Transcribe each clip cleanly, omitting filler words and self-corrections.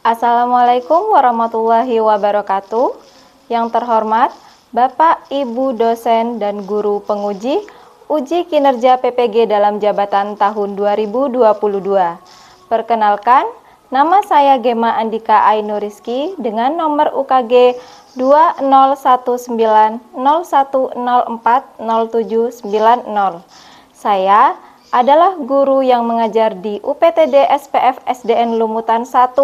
Assalamualaikum warahmatullahi wabarakatuh. Yang terhormat Bapak, Ibu dosen dan guru penguji uji kinerja PPG dalam jabatan tahun 2022. Perkenalkan, nama saya Gema Andika Ainuriski dengan nomor UKG 201901040790. Saya adalah guru yang mengajar di UPTD SPF SDN Lumutan 1,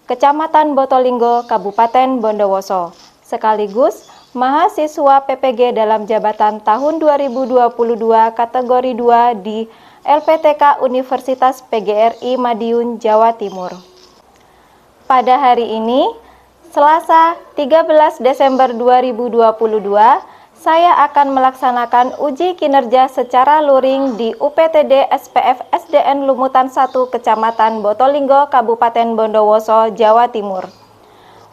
Kecamatan Botolinggo, Kabupaten Bondowoso, sekaligus mahasiswa PPG dalam jabatan tahun 2022 kategori 2 di LPTK Universitas PGRI Madiun, Jawa Timur. Pada hari ini, Selasa 13 Desember 2022, saya akan melaksanakan uji kinerja secara luring di UPTD SPF SDN Lumutan 1 Kecamatan Botolinggo, Kabupaten Bondowoso, Jawa Timur.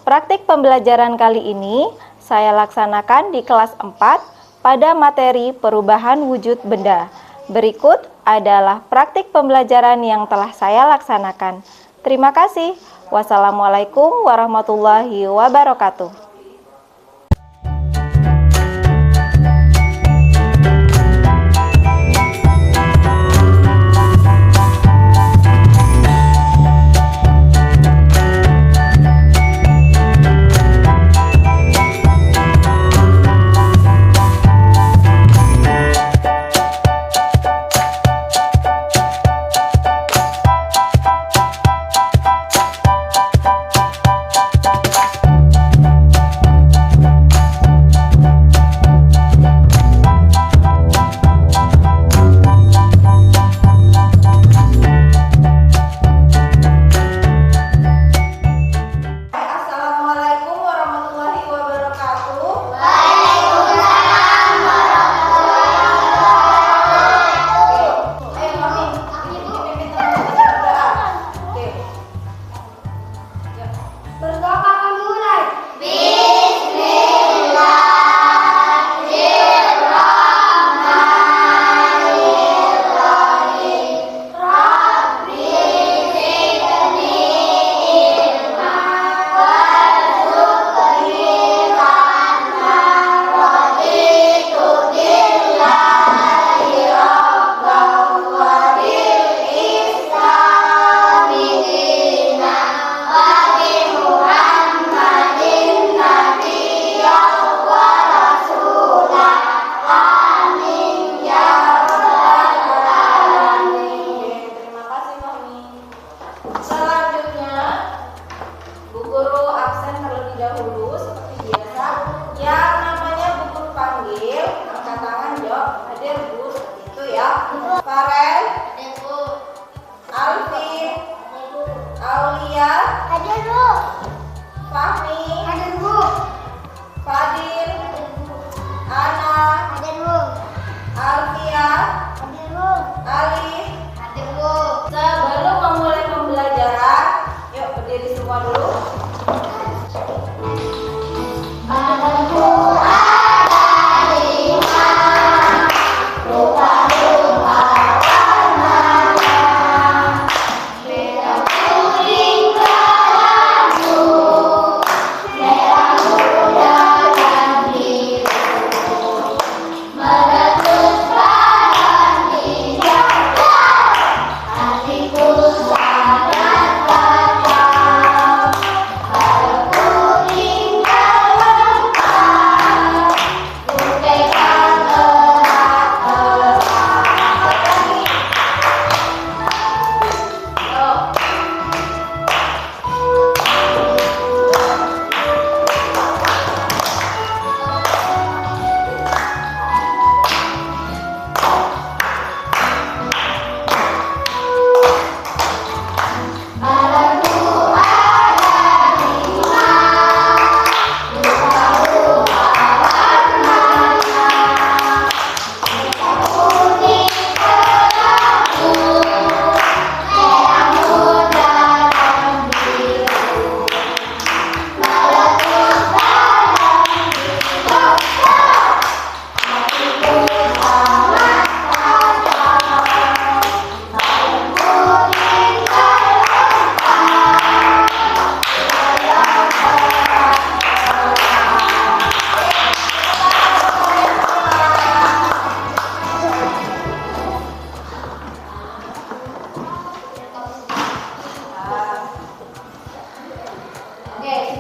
Praktik pembelajaran kali ini saya laksanakan di kelas 4 pada materi perubahan wujud benda. Berikut adalah praktik pembelajaran yang telah saya laksanakan. Terima kasih. Wassalamualaikum warahmatullahi wabarakatuh. Farel, Alvin, Aulia, hadir Bu. Fahmi, hadir Bu. Fadil, Ana, hadir Bu. Alfia, hadir Bu. Alif, hadir Bu. Sebelum memulai pembelajaran, yuk berdiri semua dulu.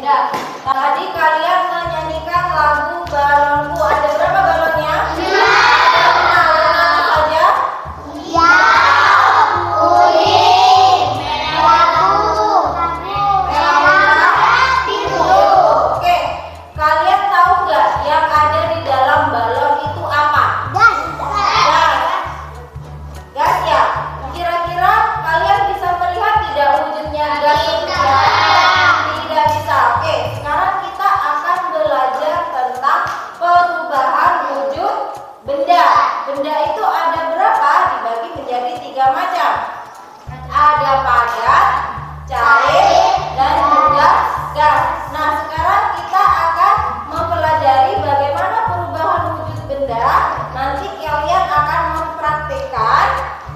benda. Tadi kalian menyanyikan lagu balonku. Ada berapa balonnya? 5. Ada saja? Kuning, merah, biru. Oke, kalian tahu nggak yang ada di dalam balon itu apa? Gas. Gas ya. Kira-kira kalian bisa melihat tidak wujudnya gas seperti tidak bisa. Oke, sekarang kita akan belajar tentang perubahan wujud benda. Benda itu ada berapa? Dibagi menjadi 3 macam. Ada padat, cair, dan juga gas. Nah, sekarang kita akan mempelajari bagaimana perubahan wujud benda. Nanti kalian akan mempraktikkan.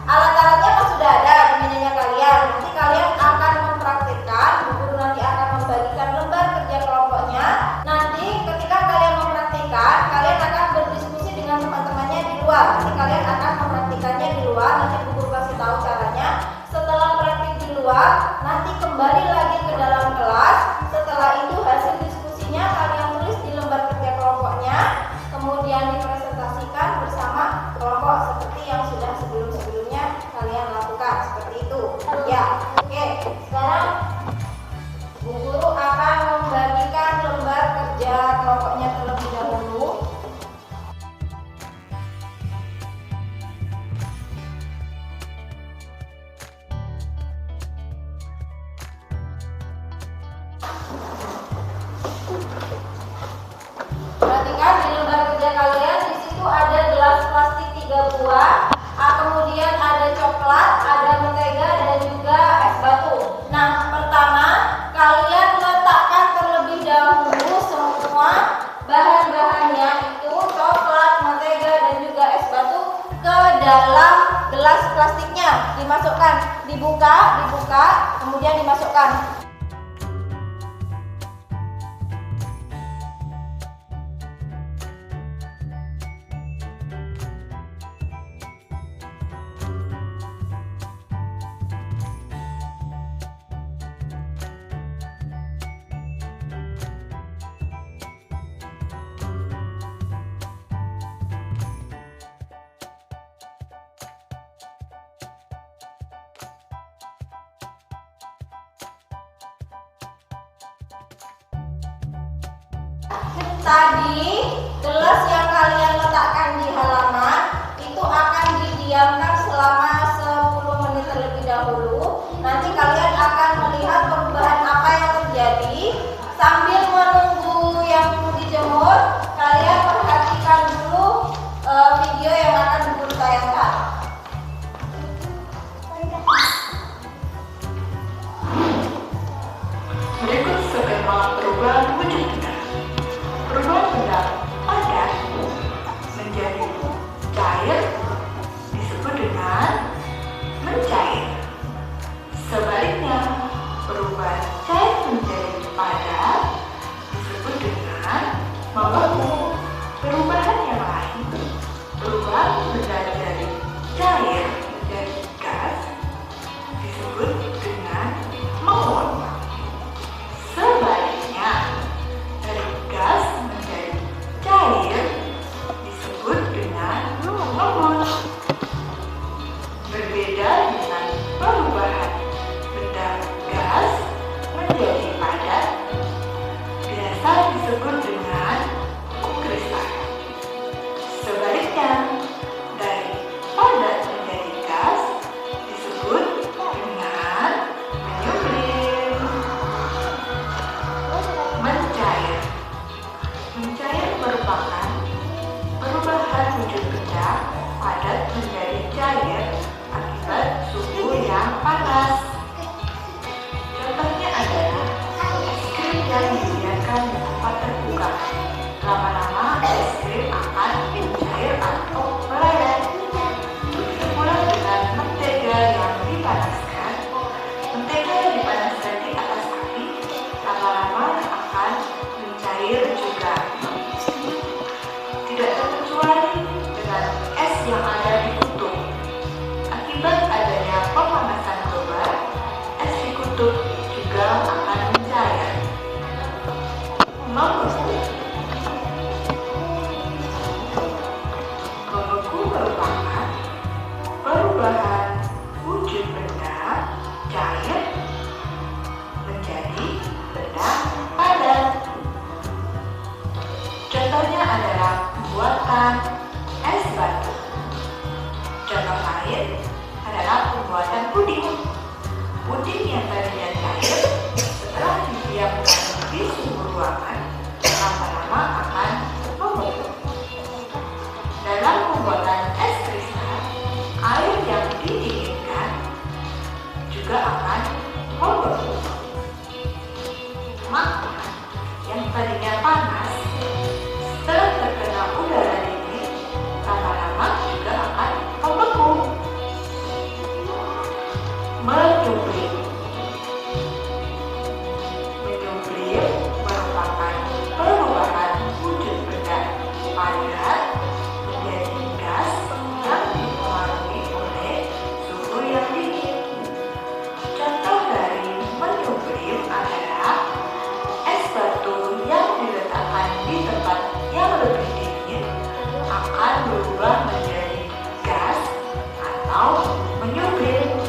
Alat-alatnya kan sudah ada di mejanya kalian. Nanti kalian akan mempraktikkan. Bu Guru nanti akan membagikan lembar kerja kelompoknya. Nanti ketika kalian mempraktikkan, kalian akan berdiskusi dengan teman-temannya di luar. Nanti kalian akan mempraktikannya di luar. Nanti Bu Guru kasih tahu caranya. Setelah praktik di luar, nanti kembali lagi ke dalam kelas. Setelah itu hasil diskusinya kalian tulis di lembar kerja kelompoknya. Kemudian dipresentasikan bersama kelompok seperti yang sudah sebelum-sebelumnya kalian lakukan. Seperti itu. Ya, oke. Sekarang Bu Guru akan membagikan lembar kerja kelompoknya terlebih dahulu. Perhatikan di lembar kerja kalian, di situ ada gelas plastik 3 buah, kemudian ada coklat, ada mentega, dan juga es batu. Nah, pertama kalian letakkan terlebih dahulu semua bahan-bahannya itu coklat, mentega, dan juga es batu ke dalam gelas plastiknya. Dimasukkan, dibuka, kemudian dimasukkan. Tadi gelas yang kalian letakkan di halaman itu akan didiamkan selama 10 menit terlebih dahulu. Nanti kalian akan melihat perubahan apa yang terjadi. Sambil menunggu yang dijemur, kalian perhatikan dulu video yang akan Bu Guru tayangkan. Berikut skema perubahan wujud benda. Perubahan benda padat menjadi cair disebut dengan mencair. Sebaliknya, perubahan cair menjadi padat disebut dengan membentuk. Perubahan yang lain, perubahan benda dari cair menjadi gas disebut dengan menguap. Sebaliknya, dari gas menjadi cair disebut dengan mengembun. Berbeda dengan perubahan benda gas menjadi padat, biasa disebut dengan kristal. Sebaliknya, dari padat menjadi gas disebut dengan juga akan membeku. Maka yang tadinya panas setelah terkena udara dingin lama-lama juga akan membeku. Menyublim. Menyublim merupakan perubahan wujud benda padat menjadi gas yang dipengaruhi oleh suhu yang dingin. Contoh dari menyublim adalah es batu yang diletakkan di tempat yang lebih dingin akan berubah menjadi gas atau menyublim.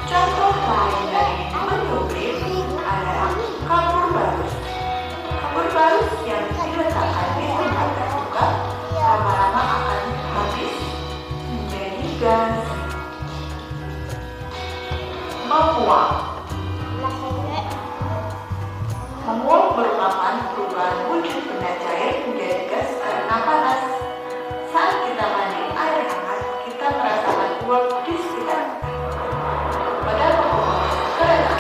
Contoh lain dari menyublim adalah kapur barus. Kapur barus yang diletakkan di tempat terbuka lama-lama akan habis menjadi gas. Menguap. Menguap merupakan perubahan wujud benda cair menjadi gas karena panas. Saat kita mandi air hangat, kita merasakan uap di sekitar kita. Pada pembuatan kereta,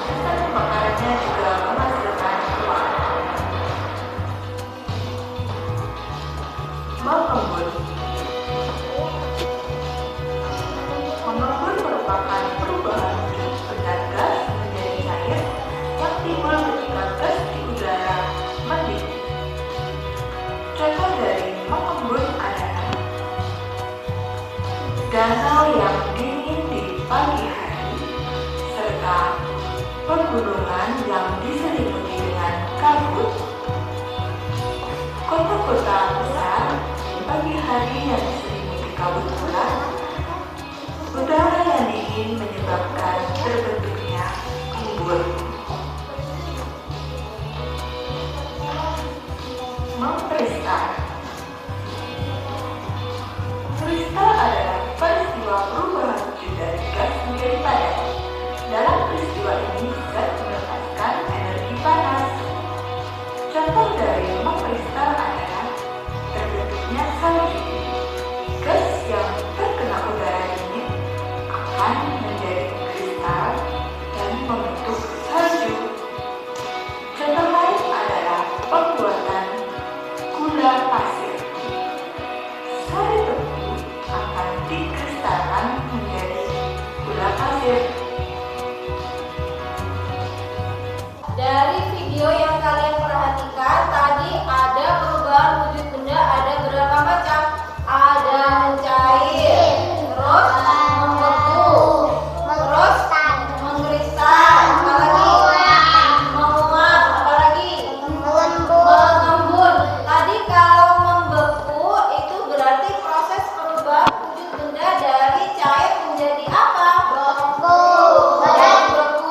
sistem pembakarannya juga menghasilkan uap. Mengembun. Mengembun merupakan perubahan wujud benda gas menjadi cair yang timbul ketika gas di udara mendidih. Contoh dari mengembun adalah danau yang dingin di pagi hari, serta pegunungan yang diselimuti dengan kabut. Kota-kota besar di pagi hari yang diselimuti kabut pula. Udara yang dingin menyebabkan terbentuknya embun. Mengkristal. Kristal adalah peristiwa perubahan wujud dari gas menjadi padat. Dalam peristiwa ini, zat melepaskan energi panas. Contoh dari mengkristal adalah terbentuknya salju. Gas yang terkena udara dingin akan menjadi kristal dan membentuk salju. Contoh lain adalah pembuatan gula pasir. Sari tebu akan dikristalkan menjadi gula pasir. Dari video yang kalian perhatikan tadi ada perubahan wujud benda, ada berapa macam? Ada mencair, terus membeku, terus mengkristal, menguap, mengembun. Tadi kalau membeku itu berarti proses perubahan wujud benda dari cair menjadi apa? Beku.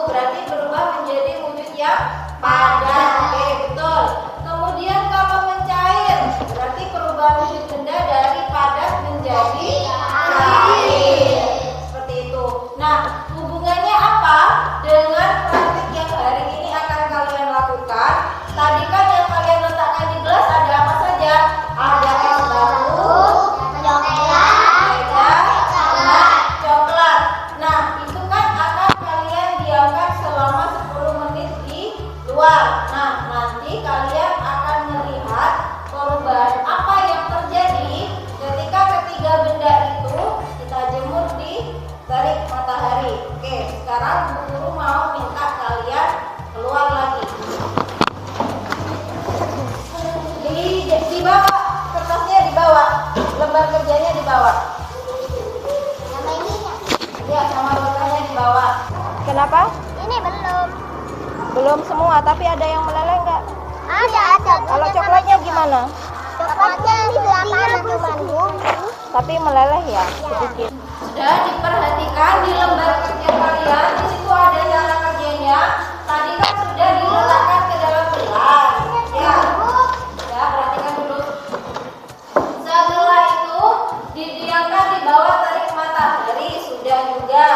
Berarti berubah menjadi wujud yang padat. Oke, betul. Kemudian kalau mencair berarti perubahan wujud benda dari padat menjadi cair. Seperti itu. Nah, hubungannya apa dengan praktik yang hari ini akan kalian lakukan? Tadi kan yang kalian letakkan di gelas ada apa saja? Ada es batu, coklat. Nah, itu kan akan kalian diamkan selama 10 menit di luar. Nah, nanti kalian akan melihat perubahan apa yang terjadi ketika ketiga benda itu kita jemur di terik matahari. Oke, sekarang Bu Guru mau minta kalian keluar lagi. Dibawa kertasnya, dibawa lembar kerjanya, dibawa. Ya, sama lembarnya dibawa. Kenapa? Ini belum. Belum semua, tapi ada yang meleleh nggak? Ada. Kalau coklatnya gimana? Coklatnya di lapangan cuman. Tapi meleleh ya, sedikit. Sudah diperhatikan di lembar kerja kalian, di situ ada cara kerjanya. Tadi kan sudah diletakkan ke dalam gelas. Ya, perhatikan dulu. Setelah itu didiamkan di bawah terik matahari, sudah juga.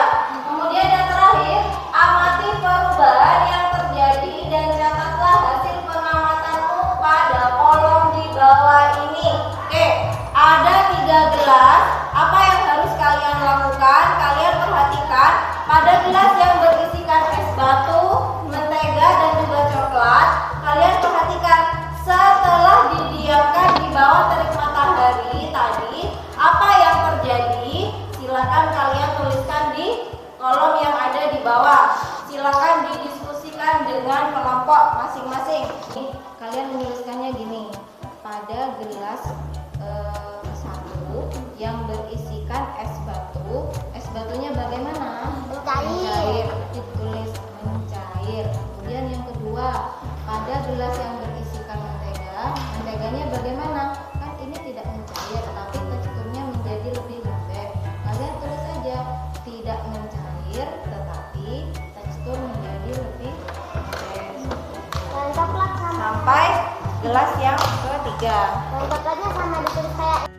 Kemudian yang terakhir, amati perubahan yang terjadi dan catatlah hasil pengamatanmu pada kolom di bawah ini. Oke, ada 3 gelas. Apa yang harus kalian lakukan? Kalian perhatikan bawah. Silakan didiskusikan dengan kelompok masing-masing. Kalian menuliskannya gini. Pada gelas satu yang berisikan es batu. Es batunya bagaimana? Mencair. Ditulis mencair. Kemudian yang kedua, pada gelas yang berisikan mentega. Menteganya bagaimana? Kan ini tidak mencair, tapi teksturnya menjadi lebih lembek. Kalian tulis aja tidak mencair, tetapi tekstur menjadi lebih lembek. Sampai gelas yang ketiga. Coklatnya sama ditulis kayak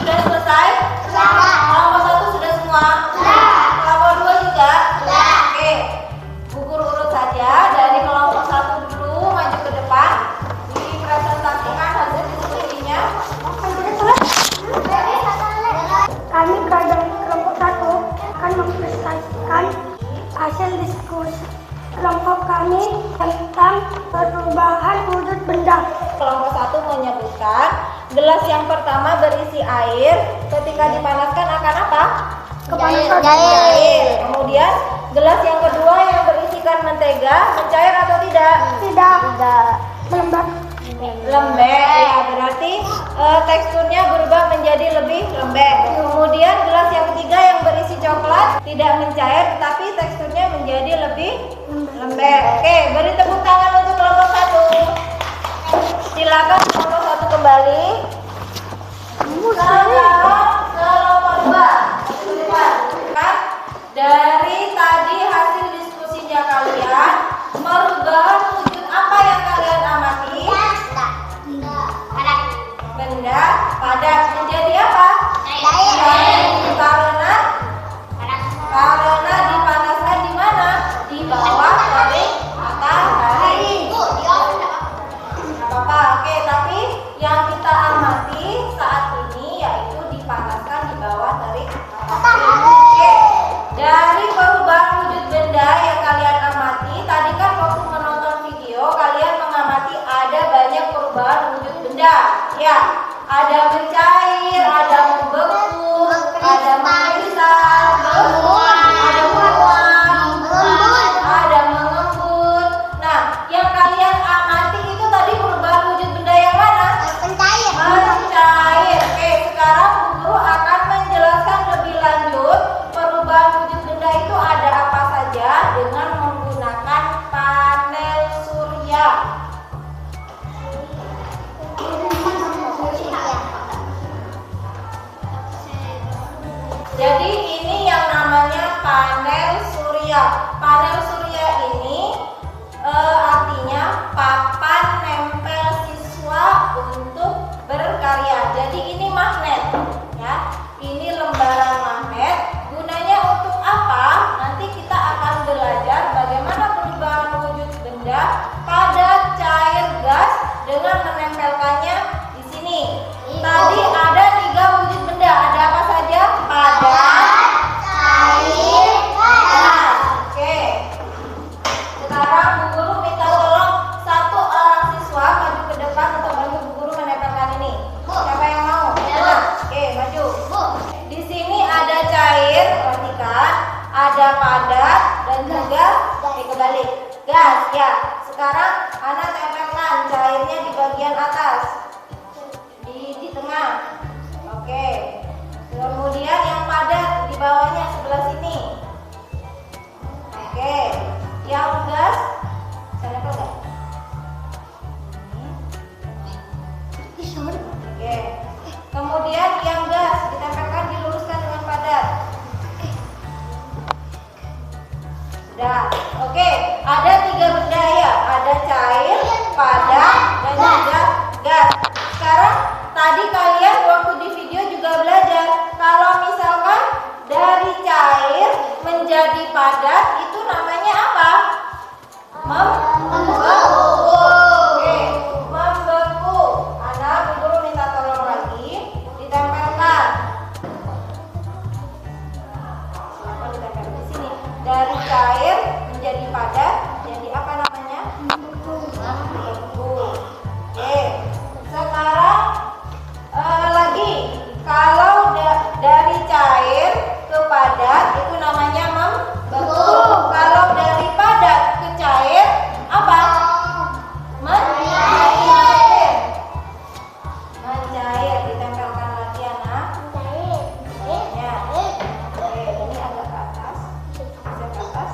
Sudah selesai? Kelompok satu sudah semua? Kelompok dua juga? Oke, Bu Guru urut saja dari kelompok satu dulu, maju ke depan, dipresentasikan hasil diskusinya. Kami berada di kelompok 1 akan mempresentasikan hasil diskusi kelompok kami tentang perubahan wujud benda. Kelompok satu menyebutkan gelas yang pertama berisi air, ketika dipanaskan akan apa? Cair. Kemudian gelas yang kedua yang berisikan mentega, mencair atau tidak? Tidak. Melembab. Lembek, ya berarti teksturnya berubah menjadi lebih lembek. Kemudian gelas yang ketiga yang berisi coklat tidak mencair, tapi teksturnya menjadi lebih lembek. Oke, beri tepuk tangan untuk kelompok satu. Silakan kelompok satu kembali. Sekarang kelompok dua. Dari tadi hasil diskusinya kalian, perubahan wujud apa yang kalian amati? Benda padat menjadi apa? Karena dipanaskan di mana? Di bawah terik matahari. Apa? Oke, tapi yang kita amati saat ini yaitu dipanaskan di bawah terik matahari. Oke. Dari perubahan wujud benda yang kalian amati, tadi kan waktu menonton video kalian mengamati ada banyak perubahan wujud benda. Ya, ada mencair, ada membeku, ada menghisap, ada menguap, ada mengembut. Nah, yang kalian amati itu tadi perubahan wujud benda yang mana? Mencair. Oke, sekarang Bu Guru akan menjelaskan lebih lanjut perubahan wujud benda itu ada apa saja dengan menggunakan panel surya. Jadi ini yang namanya panel surya. Panel surya ini artinya papan nempel siswa untuk berkarya. Jadi ini magnet, ya. bagian atas, di tengah. Oke. Kemudian yang padat di bawahnya sebelah sini. Oke. Yang gas, saya nempel nggak? Oke. Kemudian yang gas ditempelkan, diluruskan dengan padat. Sudah. Oke. Ada 3 benda ya. Ada cair, padat, dan juga gas. Sekarang tadi kalian waktu di video juga belajar kalau misalkan dari cair menjadi padat itu namanya apa? Membeku. Oke, membeku. Anak guru minta tolong lagi ditempelkan. Silakan ditempel di sini. Dari cair menjadi padat, jadi apa namanya? Membeku. Oke. Sekarang lagi kalau dari cair ke padat itu namanya membeku. Kalau dari padat ke cair apa? Mencair. Mencair, ditempelkan lagi anak. Ya. Oke, ini agak ke atas. Agak ke atas.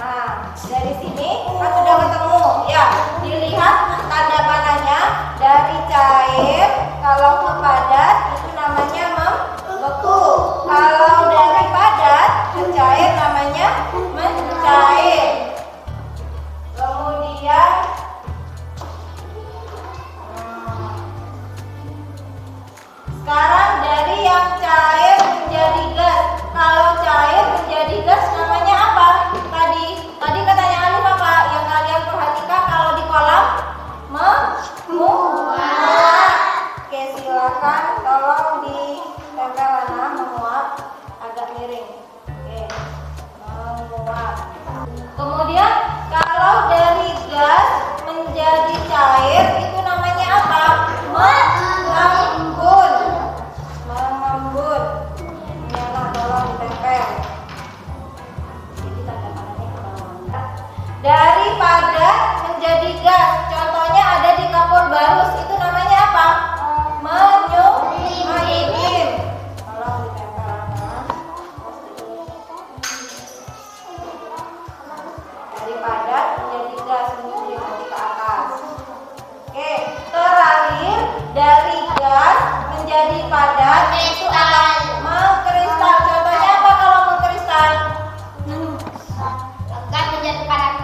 Nah, dari sini kan sudah ketemu. Ya, dilihat tanda panahnya. Dari cair kalau ke padat itu namanya membeku. Kalau dari padat ke cair namanya mencair. Kemudian sekarang dari yang cair menjadi gas. Kalau cair menjadi gas namanya apa? Tadi katanya Alif apa? Yang kalian perhatikan kalau di kolam menguap. Oke, silakan tolong ditempel anak, menguap agak miring. Oke, menguap. Kemudian kalau dari gas menjadi cair itu namanya apa? Mengembun. Mengembun. Ini anak tolong ditempel. Jadi tanda panahnya ke bawah. Dari padat menjadi gas. Contohnya ada di kapur barus. Itu namanya apa? Menyublim. Tolong ditempel anak. Dari padat menjadi gas, menyublim nanti ke atas. Oke, terakhir dari gas menjadi padat itu akan mengkristal. Contohnya apa kalau mengkristal? Gas menjadi padat.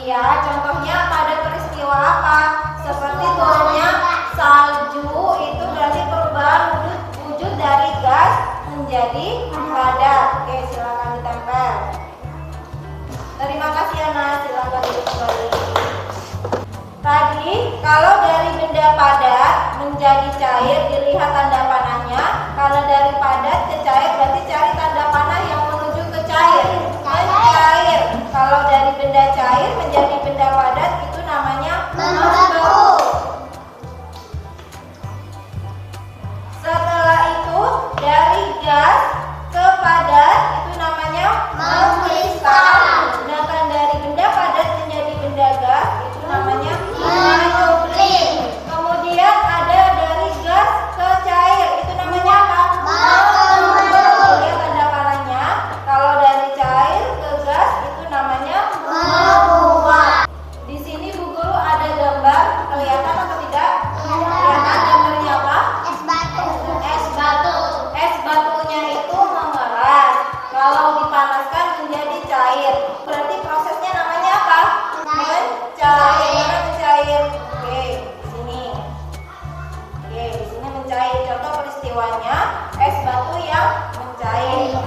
Iya, contohnya pada peristiwa apa? Seperti turunnya salju, itu berarti perubahan wujud dari gas menjadi padat. Oke, silakan ditempel. Terima kasih anak, silakan duduk kembali. Tadi kalau dari benda padat menjadi cair dilihat tanda panahnya. Kalau dari padat ke cair berarti cari tanda panah yang menuju ke cair. Mencair. Kalau dari benda cair menjadi benda padat itu namanya membeku. Setelah itu dari gas ke padat itu namanya mengkristal. Sedangkan dari benda padat menjadi benda gas itu namanya menyublim. Kemudian ada dari gas ke cair itu namanya apa? Membeku. Lihat tanda panahnya. Kalau dari cair ke gas itu namanya menguap. Di sini Bu Guru ada gambar, kelihatan atau tidak? Kelihatan gambarnya apa? Es batu. Es batu. Es batunya itu mengeras. Kalau dipanaskan menjadi cair. Berarti prosesnya namanya apa? Mencair. Mana mencair? Oke, di sini. Oke, di sini mencair. Contoh peristiwanya es batu yang mencair.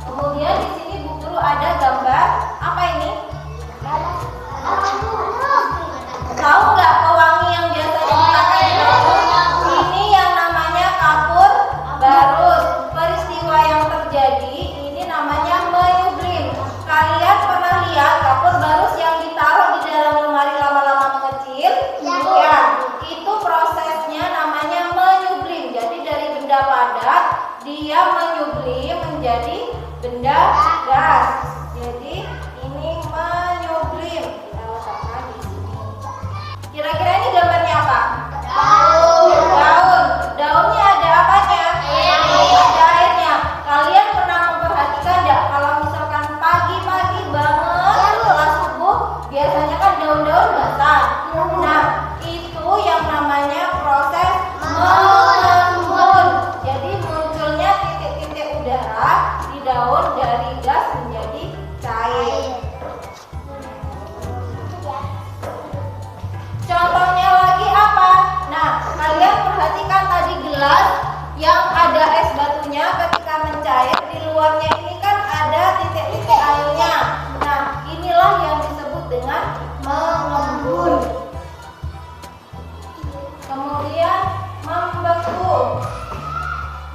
Kemudian di sini Bu Guru ada gambar apa ini? Tahu nggak pewangi yang biasanya dipakai di dapur? Ini yang namanya kapur barus. Peristiwa yang terjadi ini namanya menyublim. Kalian pernah lihat kapur barus yang ditaruh di dalam lemari lama-lama mengecil? Ya, itu prosesnya namanya menyublim. Jadi dari benda padat dia menyublim menjadi benda gas. Jadi ini menyublim. Kita letakkan di sini. Kira-kira ini gambar gelas yang ada es batunya ketika mencair, di luarnya ini kan ada titik-titik airnya. Nah, inilah yang disebut dengan mengembun. Kemudian membeku.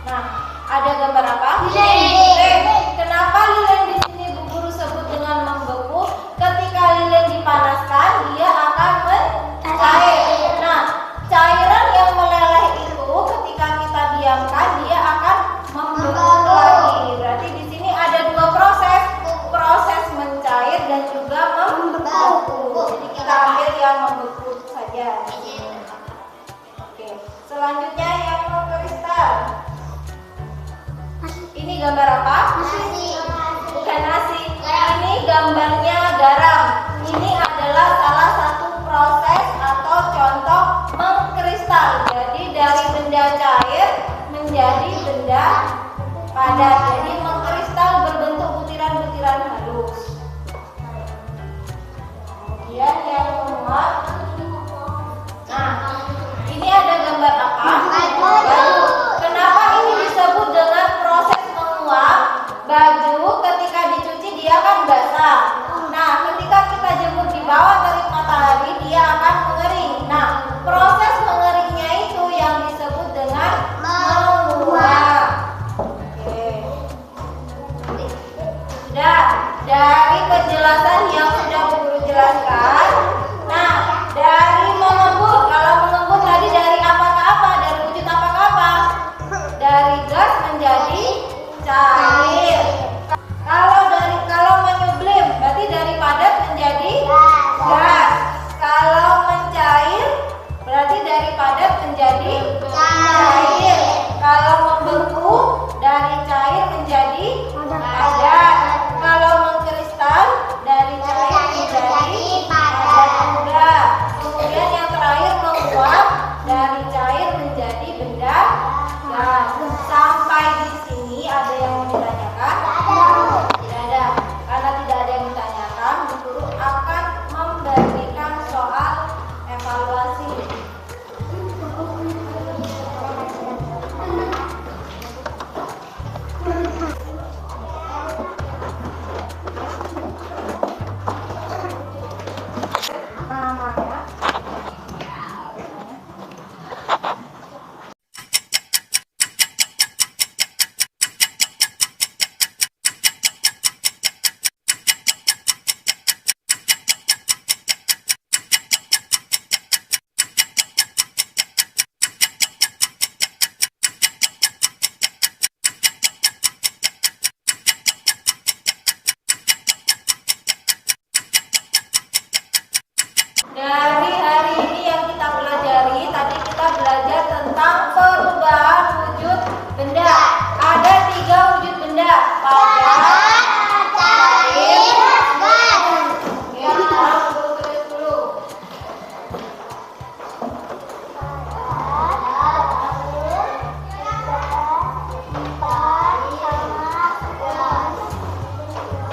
Nah, ada gambar apa? Lilin. Kenapa lilin di sini Bu Guru sebut dengan membeku? Ketika lilin dipanaskan, dia akan mencair. Nah, cairan yang meleleh itu ketika kita diamkan, dia akan membeku lagi. Berarti di sini ada dua proses, proses mencair dan juga membeku. Jadi kita ambil yang membeku saja. Oke, selanjutnya yang mengkristal. Ini gambar apa? Bukan nasi. Ini gambarnya garam. Ini adalah salah satu proses atau contoh mengkristal. Jadi dari benda cair menjadi benda padat. Jadi mengkristal berbentuk butiran-butiran halus. Kemudian yang menguap. Nah, ini ada gambar apa? Baju. Kenapa ini disebut dengan proses menguap? Baju ketika dicuci dia kan basah. Nah, ketika kita jemur di bawah terik matahari, dia akan mengering. Nah, proses mengeringnya itu yang disebut dengan menguap. Oke. Sudah, dari penjelasan yang sudah Bu Guru jelaskan. Nah, dari mengembun, kalau mengembun tadi dari apa ke apa? Dari wujud apa ke apa? Dari gas menjadi cair. Kalau menyublim berarti dari padat menjadi gas. Kalau mencair berarti dari padat menjadi cair. Kalau membeku dari cair menjadi padat. Kalau mengkristal dari cair menjadi padat juga. Kemudian yang terakhir menguap dari cair menjadi benda gas. Sampai di sini ada yang mau ditanyakan? Tidak ada. Karena tidak ada yang ditanyakan, Bu Guru akan memberikan soal evaluasi. Namanya dari hari ini yang kita pelajari, tadi kita belajar tentang perubahan wujud benda. Ada 3 wujud benda, padat, cair, gas. Ya, sekarang Bu Guru tulis dulu.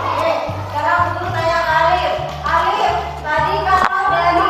Oke, sekarang Bu Guru tanya ke Alif. Alif, tadi kalau dari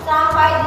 sampai